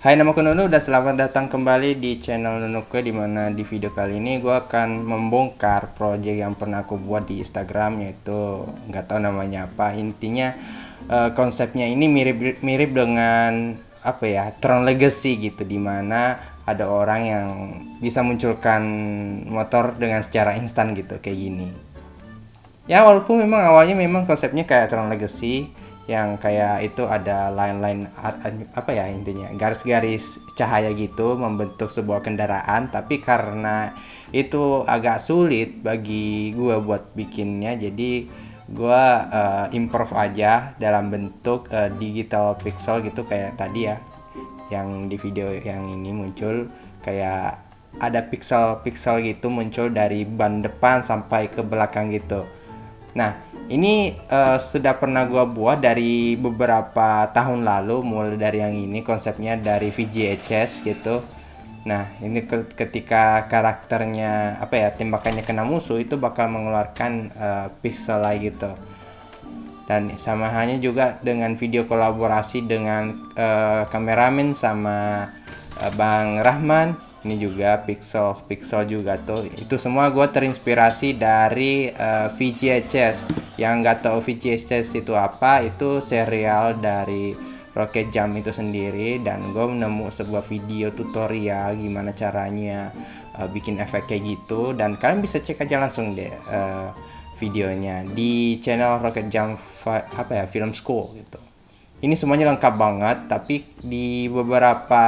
Hai, namaku Nunu dan selamat datang kembali di channel Nunuke, dimana di video kali ini gue akan membongkar project yang pernah aku buat di Instagram, yaitu nggak tahu namanya apa. Intinya konsepnya ini mirip dengan apa ya, Tron Legacy gitu, dimana ada orang yang bisa munculkan motor dengan secara instan gitu kayak gini. Ya walaupun memang awalnya memang konsepnya kayak Tron Legacy yang kayak itu ada line-line apa ya, intinya garis-garis cahaya gitu membentuk sebuah kendaraan, tapi karena itu agak sulit bagi gua buat bikinnya, jadi gua improve aja dalam bentuk digital pixel gitu kayak tadi ya, yang di video yang ini muncul kayak ada pixel-pixel gitu muncul dari ban depan sampai ke belakang gitu. Nah, ini sudah pernah gua buat dari beberapa tahun lalu, mulai dari yang ini konsepnya dari VGHS gitu. Nah, ini ketika karakternya apa ya, tembakannya kena musuh itu bakal mengeluarkan pixel lagi gitu. Dan sama halnya juga dengan video kolaborasi dengan kameramen sama Bang Rahman, ini juga pixel juga tuh. Itu semua gue terinspirasi dari VGHS. Yang nggak tahu VGHS itu apa, itu serial dari Rocket Jump itu sendiri, dan gue menemu sebuah video tutorial gimana caranya bikin efek kayak gitu, dan kalian bisa cek aja langsung deh videonya di channel Rocket Jump apa ya, Film School gitu. Ini semuanya lengkap banget, tapi di beberapa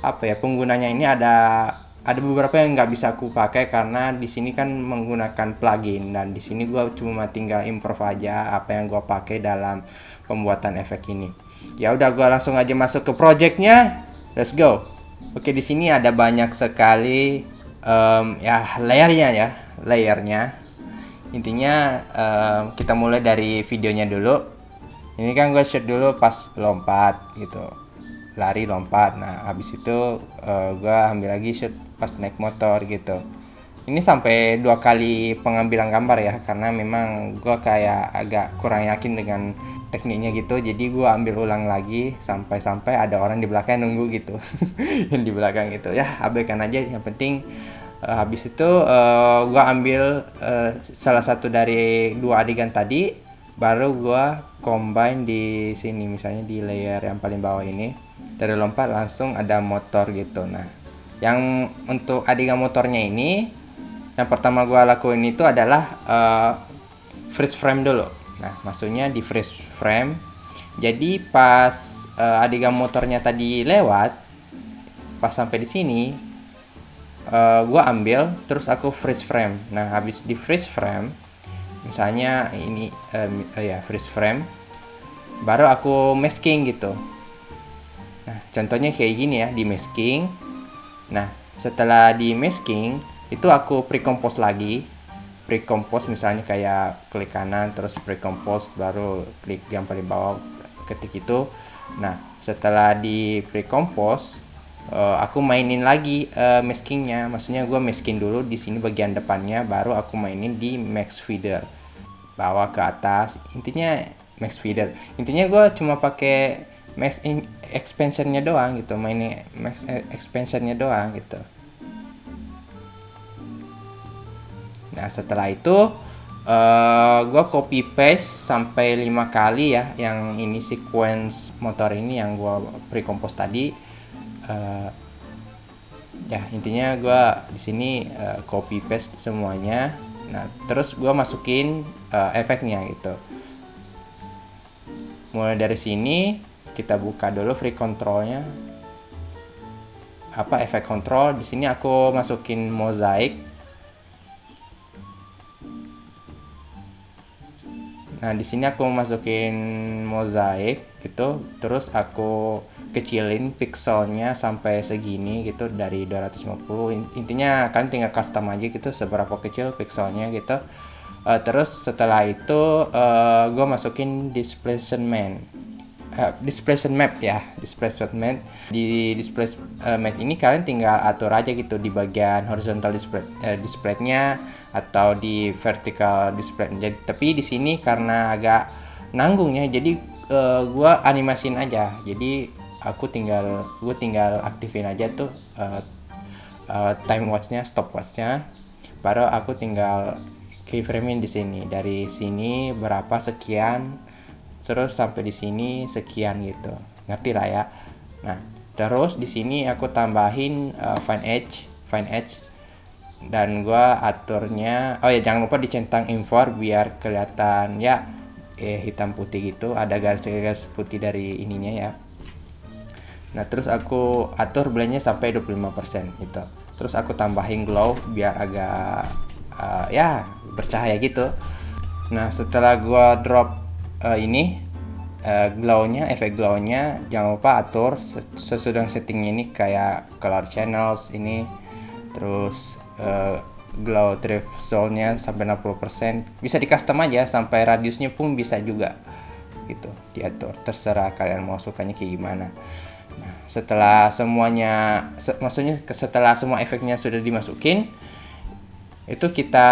apa ya, penggunanya ini ada beberapa yang nggak bisa aku pakai karena di sini kan menggunakan plugin, dan di sini gua cuma tinggal improve aja apa yang gua pakai dalam pembuatan efek ini. Ya udah, gua langsung aja masuk ke projectnya. Let's go. Oke, di sini ada banyak sekali ya layernya. Intinya kita mulai dari videonya dulu. Ini kan gue shoot dulu pas lompat gitu, lari lompat. Nah habis itu gue ambil lagi shoot pas naik motor gitu. Ini sampai 2 kali pengambilan gambar ya, karena memang gue kayak agak kurang yakin dengan tekniknya gitu, jadi gue ambil ulang lagi sampai ada orang di belakang nunggu gitu. Yang di belakang gitu ya abaikan aja, yang penting habis itu gue ambil salah satu dari 2 adegan tadi, baru gue combine di sini, misalnya di layer yang paling bawah ini. Dari lompat langsung ada motor gitu. Nah, yang untuk adegan motornya ini, yang pertama gue lakuin itu adalah freeze frame dulu. Nah, maksudnya di freeze frame. Jadi pas adegan motornya tadi lewat, pas sampai di sini gue ambil terus aku freeze frame. Nah habis di freeze frame, misalnya ini ya freeze frame, baru aku masking gitu. Nah contohnya kayak gini ya, di masking. Nah setelah di masking itu aku pre-compose lagi. Pre-compose misalnya kayak klik kanan terus pre-compose, baru klik yang paling bawah ketik itu. Nah setelah di pre-compose aku mainin lagi maskingnya, maksudnya gue masking dulu di sini bagian depannya, baru aku mainin di max feeder bawah ke atas. Intinya max feeder, intinya gue cuma pakai max expansionnya doang gitu, mainin max expansionnya doang gitu. Nah setelah itu gue copy paste sampai 5 kali ya, yang ini sequence motor ini yang gue pre-compose tadi. Ya intinya gue di sini copy paste semuanya. Nah terus gue masukin efeknya gitu. Mulai dari sini kita buka dulu free controlnya, apa efek control. Di sini aku masukin mosaic. Nah di sini aku masukin mosaic gitu, terus aku kecilin pixelnya sampai segini gitu, dari 250. Intinya kalian tinggal custom aja gitu seberapa kecil pixelnya gitu. Terus setelah itu gue masukin displacement map ya, displacement map. Di displacement map ini kalian tinggal atur aja gitu di bagian horizontal displaynya atau di vertical display. Jadi tapi di sini karena agak nanggung ya, jadi gua animasin aja. Jadi gue tinggal aktifin aja tuh time watch-nya, stopwatch-nya, baru aku tinggal keyframe-in di sini, dari sini berapa sekian, terus sampai di sini sekian gitu, ngerti lah ya. Nah terus di sini aku tambahin find edge, dan gua aturnya, oh ya jangan lupa dicentang import biar kelihatan ya hitam putih gitu, ada garis putih dari ininya ya. Nah terus aku atur blendnya sampai 25% gitu, terus aku tambahin glow biar agak ya bercahaya gitu. Nah setelah gua drop ini glownya, efek glownya, jangan lupa atur sesudah settingnya ini, kayak color channels ini, terus glow thresholdnya sampai 60%, bisa di custom aja, sampai radiusnya pun bisa juga gitu diatur, terserah kalian mau sukanya kayak gimana. Nah setelah semuanya maksudnya setelah semua efeknya sudah dimasukin, itu kita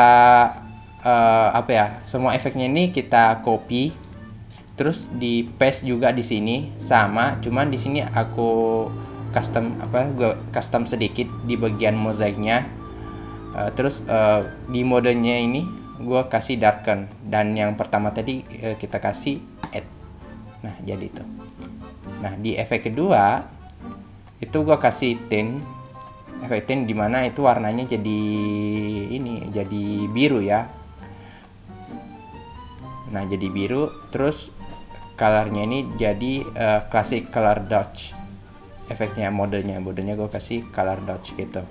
semua efeknya ini kita copy, terus di paste juga di sini sama, cuman di sini aku custom sedikit di bagian mozaiknya. Terus di modenya ini gue kasih darken, dan yang pertama tadi kita kasih add. Nah jadi itu. Nah di efek kedua itu gue kasih tint, efek tint dimana itu warnanya jadi ini, jadi biru ya. Nah jadi biru, terus colornya ini jadi classic color dodge, efeknya modenya gue kasih color dodge gitu.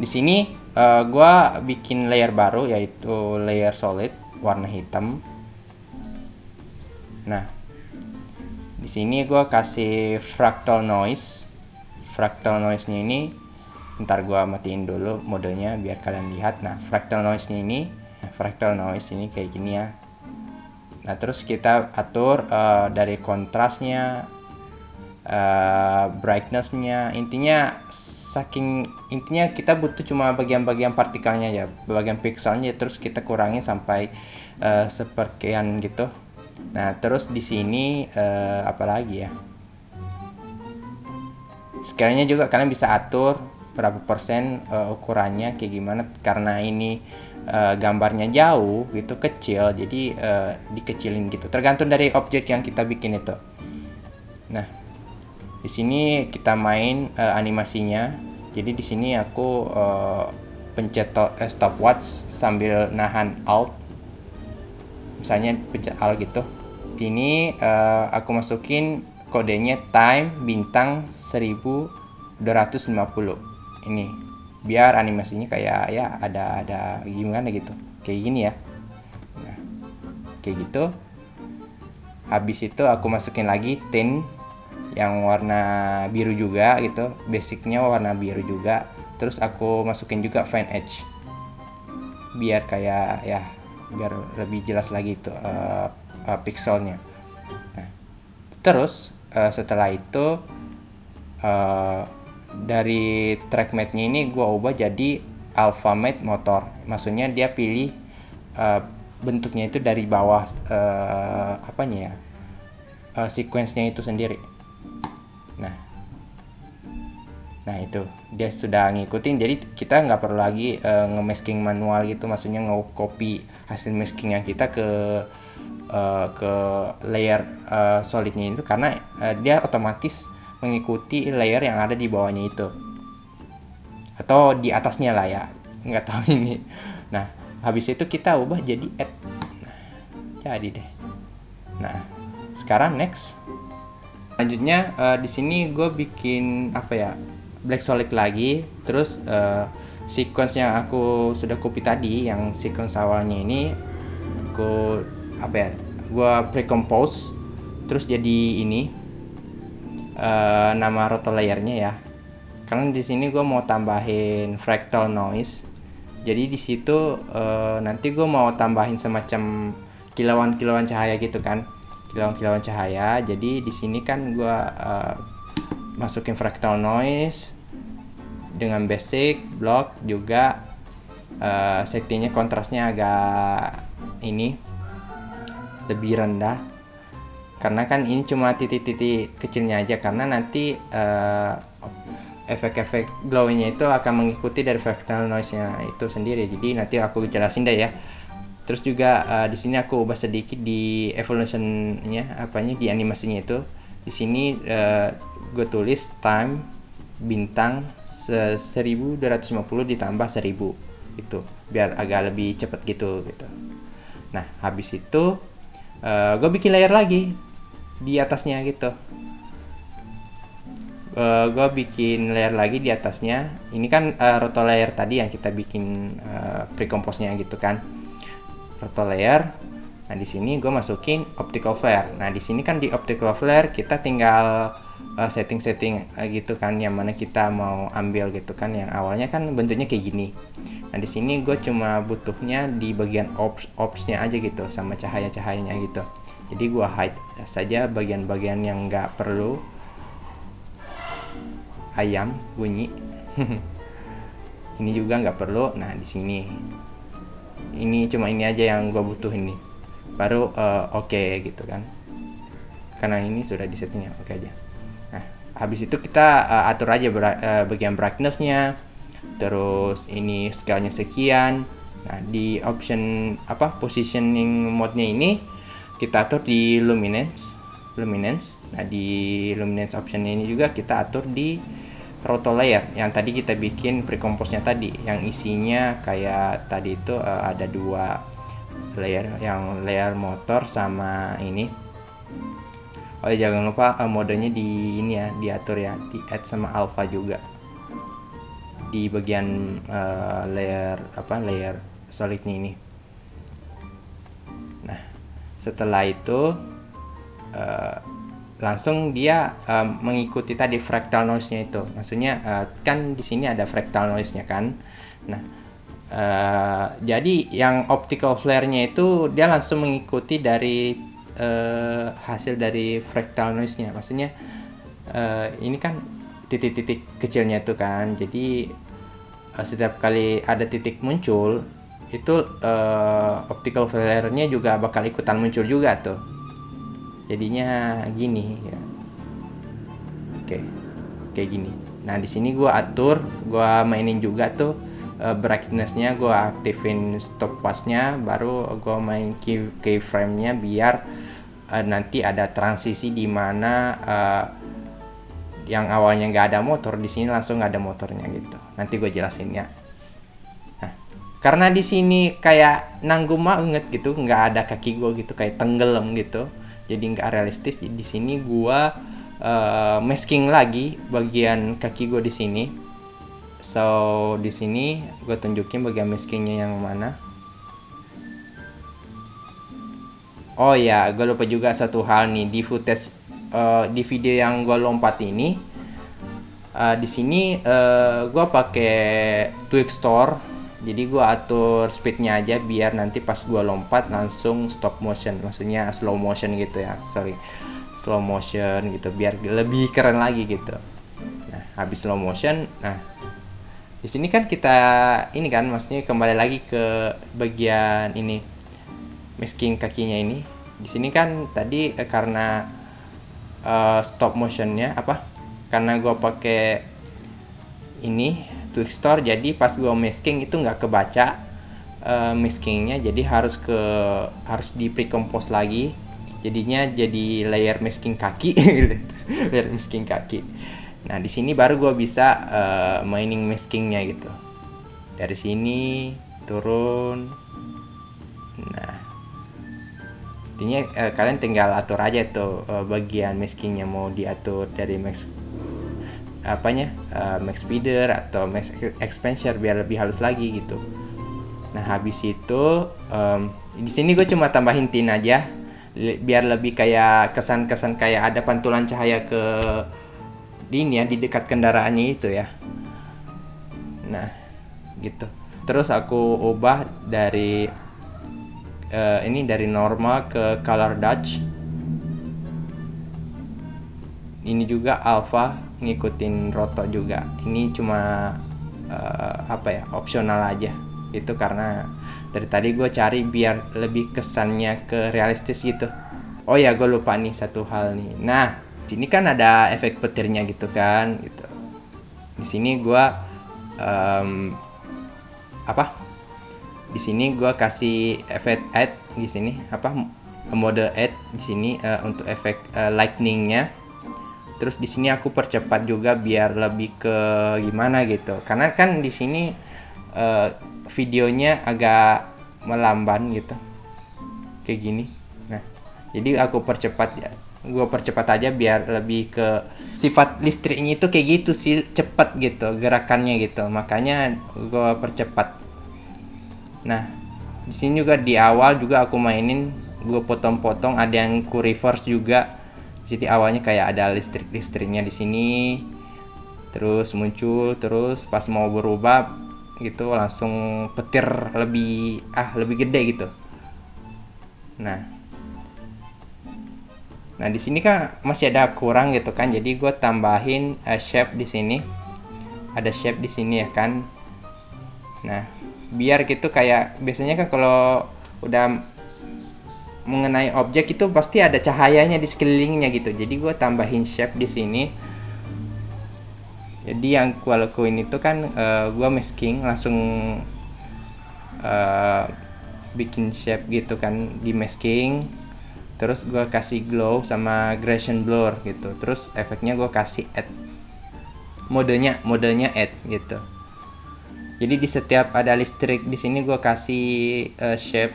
Di sini gue bikin layer baru, yaitu layer solid warna hitam. Nah di sini gue kasih fractal noise. Fractal noise nya ini ntar gue matiin dulu modenya biar kalian lihat. Nah fractal noise nya ini, kayak gini ya. Nah terus kita atur dari kontrasnya, brightness-nya, intinya kita butuh cuma bagian-bagian partikelnya ya, bagian pixelnya, terus kita kurangin sampai sepersekian gitu. Nah terus di sini apalagi ya, sekalinya juga kalian bisa atur berapa persen ukurannya kayak gimana, karena ini gambarnya jauh gitu, kecil, jadi dikecilin gitu, tergantung dari objek yang kita bikin itu. Nah di sini kita main animasinya. Jadi di sini aku pencet stopwatch sambil nahan alt, misalnya pencet alt gitu. Sini aku masukin kodenya time bintang 1250 ini, biar animasinya kayak ya ada gimana gitu, kayak gini ya. Nah kayak gitu. Habis itu aku masukin lagi tint yang warna biru juga gitu, basicnya warna biru juga. Terus aku masukin juga find edge biar kayak ya, biar lebih jelas lagi itu pixelnya. Nah terus setelah itu dari track matte-nya ini gue ubah jadi alpha matte motor, maksudnya dia pilih bentuknya itu dari bawah sequence-nya itu sendiri. Nah itu dia sudah ngikutin, jadi kita nggak perlu lagi nge-masking manual gitu, maksudnya nge-copy hasil maskingnya kita ke layer solidnya itu, karena dia otomatis mengikuti layer yang ada di bawahnya itu atau di atasnya lah ya, nggak tahu ini. Nah habis itu kita ubah jadi add. Nah, jadi deh. Nah sekarang next, lanjutnya di sini gue bikin black solid lagi. Terus sequence yang aku sudah copy tadi, yang sequence awalnya ini aku gue pre-compose, terus jadi ini nama roto layernya ya, karena di sini gue mau tambahin fractal noise. Jadi di situ nanti gue mau tambahin semacam kilauan cahaya gitu kan, kilauan cahaya. Jadi di sini kan gue masukin fractal noise dengan basic block juga, settingnya kontrasnya agak ini lebih rendah, karena kan ini cuma titik-titik kecilnya aja, karena nanti efek-efek glowingnya itu akan mengikuti dari fractal noise-nya itu sendiri. Jadi nanti aku jelasin deh ya. Terus juga di sini aku ubah sedikit di evolution-nya, di animasinya itu. Di sini gue tulis time bintang 1250 ditambah 1000 itu, biar agak lebih cepet gitu. Nah, habis itu gue bikin layer lagi di atasnya gitu. Gue bikin layer lagi di atasnya. Ini kan roto layer tadi yang kita bikin pre-compose-nya gitu kan. Roto layer. Nah, di sini gue masukin optical flare. Nah, di sini kan di optical flare kita tinggal setting-setting gitu kan, yang mana kita mau ambil gitu kan. Yang awalnya kan bentuknya kayak gini. Nah, di sini gue cuma butuhnya di bagian ops-nya aja gitu, sama cahaya-cahayanya gitu. Jadi gue hide saja bagian-bagian yang nggak perlu. Ayam bunyi. Ini juga nggak perlu. Nah, di sini ini cuma ini aja yang gue butuh ini, baru oke gitu kan, karena ini sudah di settingnya oke aja. Nah, habis itu kita atur aja bagian brightness-nya, terus ini scale-nya sekian. Nah, di option positioning mode-nya ini kita atur di luminance. Nah, di luminance option ini juga kita atur di roto layer yang tadi kita bikin pre-compose-nya tadi, yang isinya kayak tadi itu ada 2 layer, yang layer motor sama ini. Oh ya, jangan lupa modenya di ini ya, diatur ya, di add sama alpha juga di bagian layer solidnya ini. Nah, setelah itu langsung dia mengikuti tadi fractal noise-nya itu. Maksudnya kan di sini ada fractal noise-nya kan. Nah, jadi yang optical flare-nya itu dia langsung mengikuti dari hasil dari fractal noise-nya. Maksudnya ini kan titik-titik kecilnya itu kan. Jadi setiap kali ada titik muncul itu optical flare-nya juga bakal ikutan muncul juga tuh. Jadinya gini ya. Oke, kayak gini. Nah, di sini gua atur, gua mainin juga tuh brightness-nya, gua aktifin stopwatch-nya, baru gua main keyframe-nya biar nanti ada transisi di mana yang awalnya nggak ada motor, di sini langsung ada motornya gitu. Nanti gue jelasin ya. Nah, karena di sini kayak nanggung banget gitu, nggak ada kaki gue gitu, kayak tenggelam gitu. Jadi nggak realistis. Di sini gue masking lagi bagian kaki gue di sini. So di sini gue tunjukin bagian maskingnya yang mana. Oh ya, gue lupa juga satu hal nih di footage di video yang gue lompat ini. Di sini gue pakai Twixtor. Jadi gue atur speednya aja biar nanti pas gue lompat langsung stop motion, maksudnya slow motion gitu ya, slow motion gitu, biar lebih keren lagi gitu. Nah, habis slow motion, nah di sini kan kita ini kan, maksudnya kembali lagi ke bagian ini masking kakinya ini. Di sini kan tadi karena stop motionnya karena gue pakai ini Twixtor, jadi pas gue masking itu nggak kebaca maskingnya, jadi harus di pre-compose lagi, jadinya jadi layer masking kaki. Layer masking kaki. Nah, di sini baru gue bisa mining maskingnya gitu, dari sini turun. Nah, intinya kalian tinggal atur aja tuh bagian maskingnya, mau diatur dari max speeder atau max expansor biar lebih halus lagi gitu. Nah, habis itu di sini gue cuma tambahin tint aja biar lebih kayak kesan-kesan kayak ada pantulan cahaya ke ini ya, di dekat kendaraannya itu ya. Nah, gitu. Terus aku ubah dari dari normal ke color dodge. Ini juga alpha ngikutin roto juga. Ini cuma opsional aja. Itu karena dari tadi gue cari biar lebih kesannya ke realistis gitu. Oh ya, gue lupa nih satu hal nih. Nah, sini kan ada efek petirnya gitu kan, gitu. Di sini gue apa? Di sini gue kasih efek add di sini apa? Mode add di sini untuk efek lightningnya. Terus di sini aku percepat juga biar lebih ke gimana gitu. Karena kan di sini videonya agak melamban gitu. Kayak gini. Nah, jadi aku percepat ya. Gue percepat aja biar lebih ke sifat listriknya itu kayak gitu sih, cepat gitu gerakannya gitu. Makanya gue percepat. Nah, di sini juga di awal juga aku mainin, gue potong-potong, ada yang ku reverse juga. Jadi awalnya kayak ada listrik-listriknya di sini, terus muncul, terus pas mau berubah gitu langsung petir lebih gede gitu. Nah di sini kan masih ada kurang gitu kan, jadi gue tambahin shape di sini, ada shape di sini ya kan. Nah biar gitu kayak biasanya kan kalau udah mengenai objek itu pasti ada cahayanya di sekelilingnya gitu, jadi gue tambahin shape di sini. Jadi yang gue lakuin itu kan gue masking langsung bikin shape gitu kan di masking, terus gue kasih glow sama gradient blur gitu, terus efeknya gue kasih add, modenya add gitu. Jadi di setiap ada listrik di sini gue kasih shape.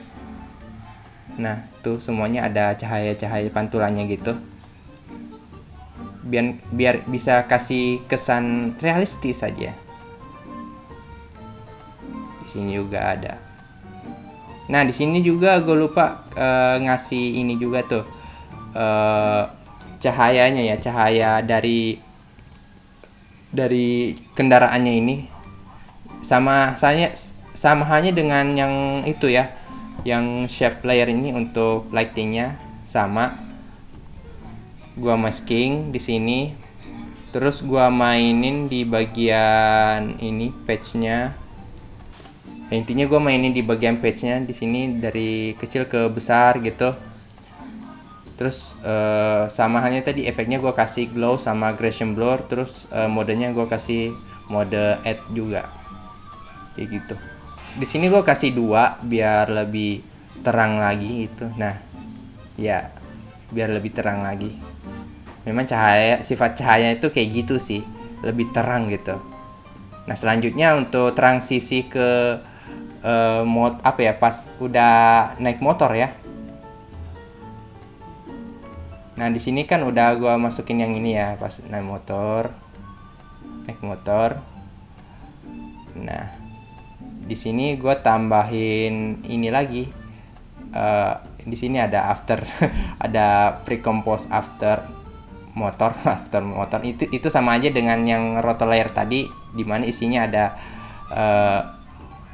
Nah tuh semuanya ada cahaya-cahaya pantulannya gitu, biar bisa kasih kesan realistis saja. Di sini juga ada. Nah di sini juga gue lupa ngasih ini juga tuh cahayanya ya, cahaya dari kendaraannya ini sama halnya dengan yang itu ya, yang shape layer ini untuk lightingnya sama. Gua masking di sini, terus gua mainin di bagian ini patch-nya. Nah, intinya gue mainin di bagian patch-nya di sini dari kecil ke besar gitu. Terus sama halnya tadi efeknya gue kasih glow sama gradient blur, terus modenya gue kasih mode add juga. Kayak gitu. Di sini gue kasih 2 biar lebih terang lagi gitu. Nah, ya biar lebih terang lagi. Memang sifat cahaya itu kayak gitu sih, lebih terang gitu. Nah, selanjutnya untuk transisi ke mode apa ya, pas udah naik motor ya. Nah di sini kan udah gua masukin yang ini ya, pas naik motor. Nah di sini gua tambahin ini lagi. Di sini ada after ada pre-compose after motor. After motor itu sama aja dengan yang rotor layer tadi, dimana isinya ada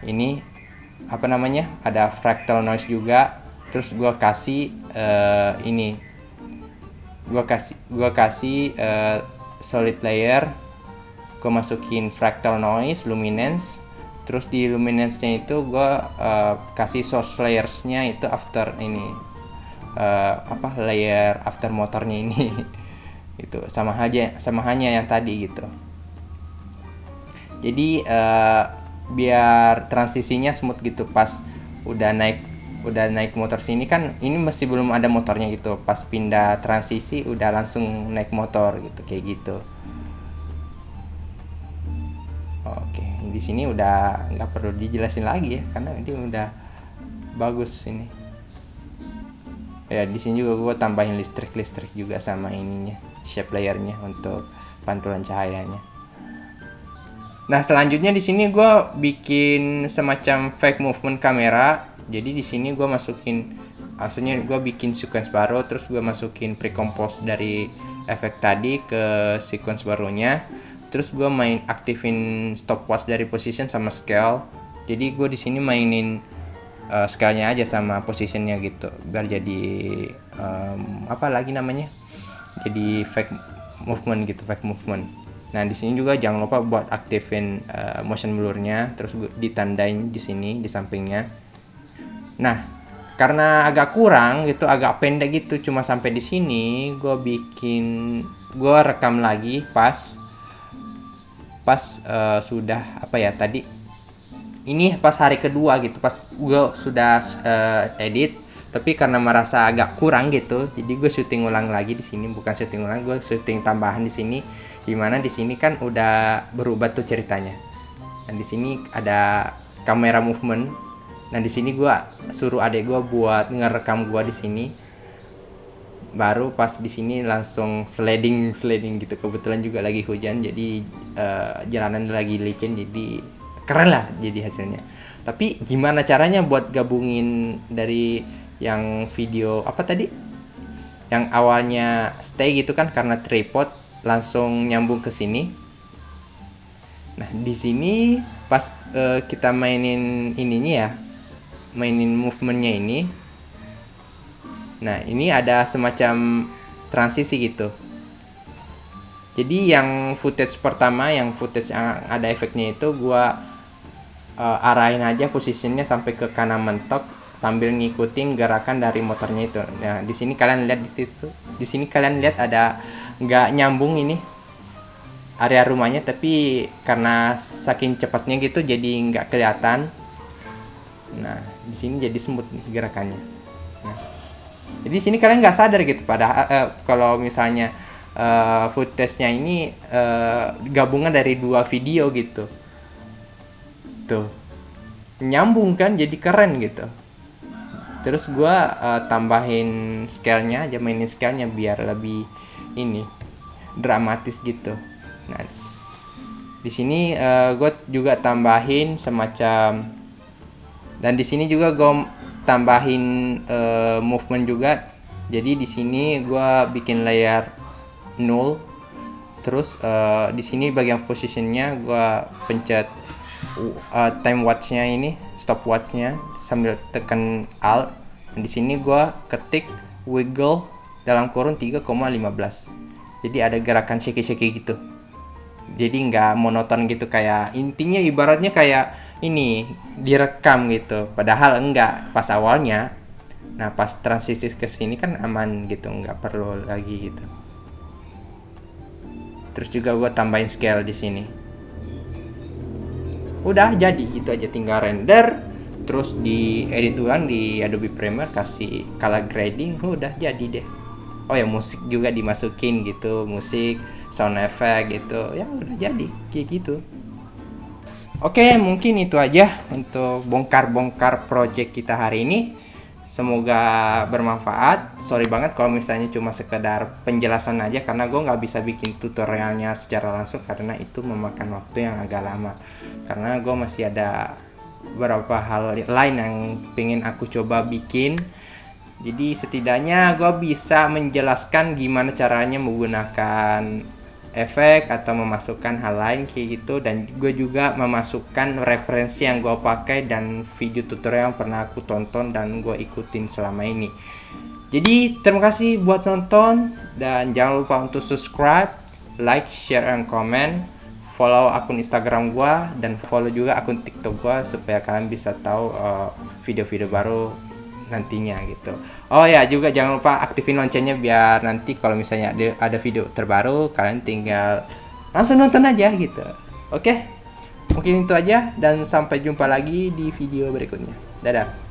ini apa namanya, ada fractal noise juga. Terus gua kasih ini, gua kasih solid layer, gua masukin fractal noise, luminance. Terus di luminance-nya itu gua kasih source layers-nya itu after ini layer after motornya ini. Itu sama hanya yang tadi gitu. Jadi biar transisinya smooth gitu, pas udah naik motor sini kan, ini masih belum ada motornya gitu, pas pindah transisi udah langsung naik motor gitu, kayak gitu. Oke, di sini udah nggak perlu dijelasin lagi ya, karena ini udah bagus ini. Ya di sini juga gue tambahin listrik juga sama ininya, shape layernya untuk pantulan cahayanya. Nah selanjutnya di sini gue bikin semacam fake movement kamera. Jadi di sini gue bikin sequence baru, terus gue masukin pre-compose dari efek tadi ke sequence barunya. Terus gue aktifin stopwatch dari position sama scale. Jadi gue di sini mainin scale-nya aja sama positionnya gitu, biar jadi apa lagi namanya? Jadi fake movement. Nah di sini juga jangan lupa buat aktifin motion blur-nya, terus ditandain di sini di sampingnya. Nah karena agak kurang gitu, agak pendek gitu, cuma sampai di sini. Gue rekam lagi pas sudah apa ya tadi, ini pas hari kedua gitu, pas gue sudah edit, tapi karena merasa agak kurang gitu, jadi gue syuting ulang lagi di sini. Bukan syuting ulang, gue syuting tambahan di sini, dimana di sini kan udah berubah tuh ceritanya. Dan di sini ada kamera movement. Nah di sini gue suruh adek gue buat ngerekam gue di sini. Baru pas di sini langsung sliding gitu. Kebetulan juga lagi hujan, jadi jalanan lagi licin, jadi keren lah jadi hasilnya. Tapi gimana caranya buat gabungin dari yang video apa tadi? Yang awalnya stay gitu kan karena tripod, langsung nyambung ke sini. Nah, di sini pas kita mainin ininya ya, mainin movementnya ini. Nah, ini ada semacam transisi gitu. Jadi yang footage pertama, yang footage yang ada efeknya itu gua arahin aja posisinya sampai ke kanan mentok sambil ngikutin gerakan dari motornya itu. Nah, di sini kalian lihat di sini kalian lihat ada nggak nyambung ini area rumahnya, tapi karena saking cepatnya gitu jadi nggak kelihatan. Nah, di sini jadi smooth gerakannya. Nah, jadi di sini kalian nggak sadar gitu, padahal kalau misalnya footage-nya ini gabungan dari 2 video gitu. Tuh. Nyambung kan, jadi keren gitu. Terus gua tambahin scale-nya aja, mainin scale-nya biar lebih ini dramatis gitu. Nah, di sini gue juga tambahin semacam, dan di sini juga gue tambahin movement juga. Jadi di sini gue bikin layer 0. Terus di sini bagian positionnya gue pencet time watch-nya ini, stopwatch-nya sambil tekan alt. Di sini gue ketik wiggle dalam kurun 3,15. Jadi ada gerakan shake-shake gitu. Jadi nggak monoton gitu, kayak intinya ibaratnya kayak ini direkam gitu. Padahal enggak pas awalnya. Nah pas transisi ke sini kan aman gitu, nggak perlu lagi gitu. Terus juga gue tambahin scale di sini. Udah jadi gitu aja, tinggal render, terus di edit ulang di Adobe Premiere, kasih color grading, udah jadi deh. Oh ya, musik juga dimasukin gitu, musik, sound effect gitu, ya udah jadi kayak gitu. Oke, mungkin itu aja untuk bongkar-bongkar project kita hari ini. Semoga bermanfaat. Sorry banget kalau misalnya cuma sekedar penjelasan aja, karena gue nggak bisa bikin tutorialnya secara langsung karena itu memakan waktu yang agak lama. Karena gue masih ada beberapa hal lain yang pengen aku coba bikin. Jadi setidaknya gue bisa menjelaskan gimana caranya menggunakan efek atau memasukkan hal lain kayak gitu, dan gue juga memasukkan referensi yang gue pakai dan video tutorial yang pernah aku tonton dan gue ikutin selama ini. Jadi terima kasih buat nonton, dan jangan lupa untuk subscribe, like, share, and comment. Follow akun Instagram gue dan follow juga akun TikTok gue supaya kalian bisa tahu video-video baru nantinya gitu. Oh ya, juga jangan lupa aktifin loncengnya biar nanti kalau misalnya ada video terbaru kalian tinggal langsung nonton aja gitu. Oke, mungkin itu aja dan sampai jumpa lagi di video berikutnya. Dadah.